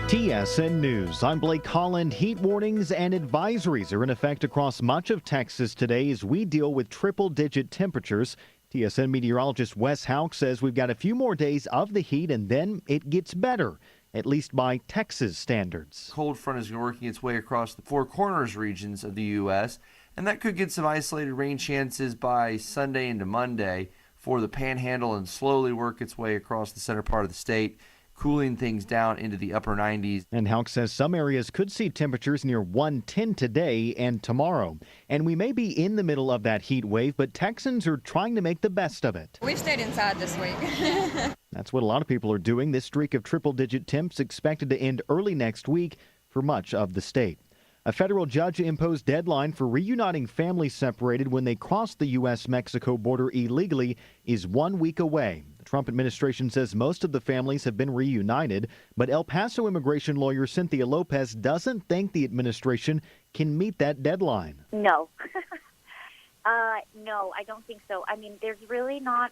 TSN News. I'm Blake Holland. Heat warnings and advisories are in effect across much of Texas today as we deal with triple-digit temperatures. TSN meteorologist Wes Houck says we've got a few more days of the heat and then it gets better, at least by Texas standards. Cold front is working its way across the Four Corners regions of the U.S., and that could get some isolated rain chances by Sunday into Monday for the Panhandle and slowly work its way across the center part of the state, cooling things down into the upper 90s. And Houck says some areas could see temperatures near 110 today and tomorrow. And we may be in the middle of that heat wave, but Texans are trying to make the best of it. We've stayed inside this week. That's what a lot of people are doing. This streak of triple-digit temps expected to end early next week for much of the state. A federal judge imposed deadline for reuniting families separated when they crossed the U.S.-Mexico border illegally is 1 week away. The Trump administration says most of the families have been reunited, but El Paso immigration lawyer Cynthia Lopez doesn't think the administration can meet that deadline. No. No, I don't think so. I mean, there's really not.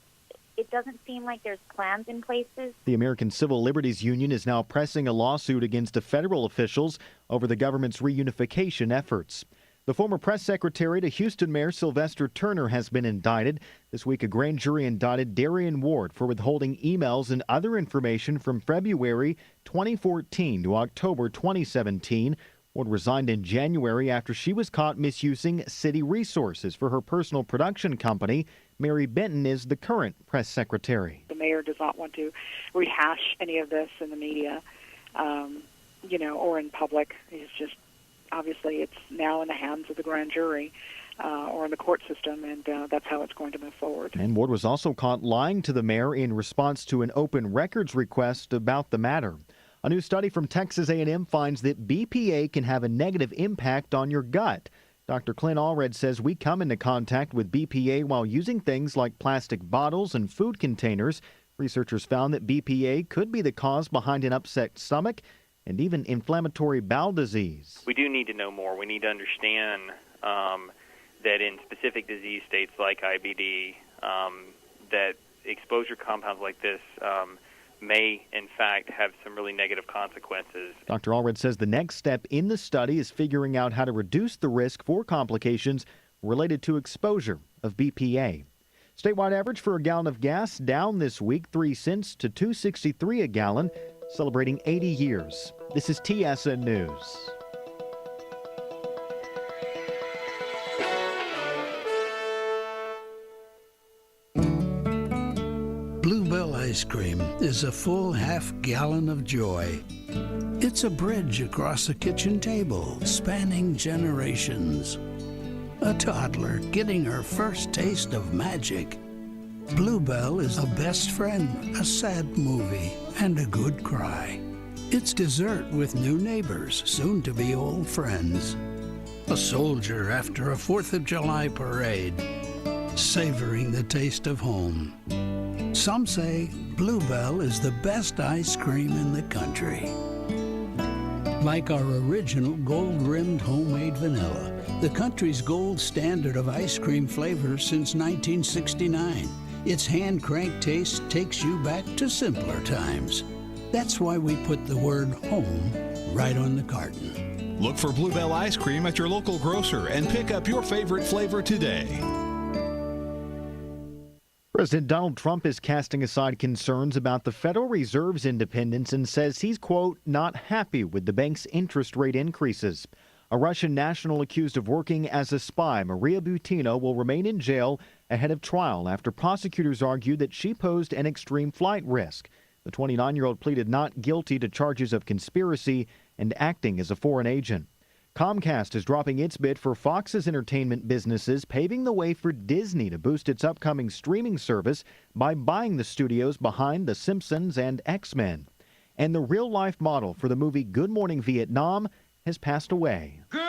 It doesn't seem like there's plans in places. The American Civil Liberties Union is now pressing a lawsuit against the federal officials over the government's reunification efforts. The former press secretary to Houston Mayor Sylvester Turner has been indicted. This week, a grand jury indicted Darian Ward for withholding emails and other information from February 2014 to October 2017. Ward resigned in January after she was caught misusing city resources for her personal production company. Mary Benton is the current press secretary. The mayor does not want to rehash any of this in the media, or in public. He's just, obviously, it's now in the hands of the grand jury or in the court system, and that's how it's going to move forward. And Ward was also caught lying to the mayor in response to an open records request about the matter. A new study from Texas A&M finds that BPA can have a negative impact on your gut. Dr. Clint Allred says we come into contact with BPA while using things like plastic bottles and food containers. Researchers found that BPA could be the cause behind an upset stomach and even inflammatory bowel disease. We do need to know more. We need to understand that in specific disease states like IBD, that exposure compounds like this may, in fact, have some really negative consequences. Dr. Allred says the next step in the study is figuring out how to reduce the risk for complications related to exposure of BPA. Statewide average for a gallon of gas down this week, 3 cents to $2.63 a gallon, celebrating 80 years. This is TSN News. Bluebell ice cream is a full half-gallon of joy. It's a bridge across a kitchen table spanning generations. A toddler getting her first taste of magic. Bluebell is a best friend, a sad movie, and a good cry. It's dessert with new neighbors, soon to be old friends. A soldier after a 4th of July parade, savoring the taste of home. Some say Bluebell is the best ice cream in the country. Like our original gold-rimmed homemade vanilla, the country's gold standard of ice cream flavors since 1969. Its hand-cranked taste takes you back to simpler times. That's why we put the word home right on the carton. Look for Bluebell ice cream at your local grocer and pick up your favorite flavor today. President Donald Trump is casting aside concerns about the Federal Reserve's independence and says he's, quote, not happy with the bank's interest rate increases. A Russian national accused of working as a spy, Maria Butina, will remain in jail ahead of trial after prosecutors argued that she posed an extreme flight risk. The 29-year-old pleaded not guilty to charges of conspiracy and acting as a foreign agent. Comcast is dropping its bid for Fox's entertainment businesses, paving the way for Disney to boost its upcoming streaming service by buying the studios behind The Simpsons and X-Men. And the real-life model for the movie Good Morning Vietnam has passed away. Good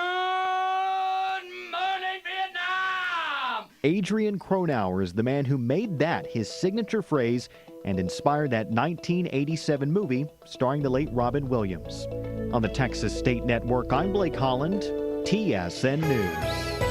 morning, Vietnam! Adrian Cronauer is the man who made that his signature phrase and inspired that 1987 movie starring the late Robin Williams. On the Texas State Network, I'm Blake Holland, TSN News.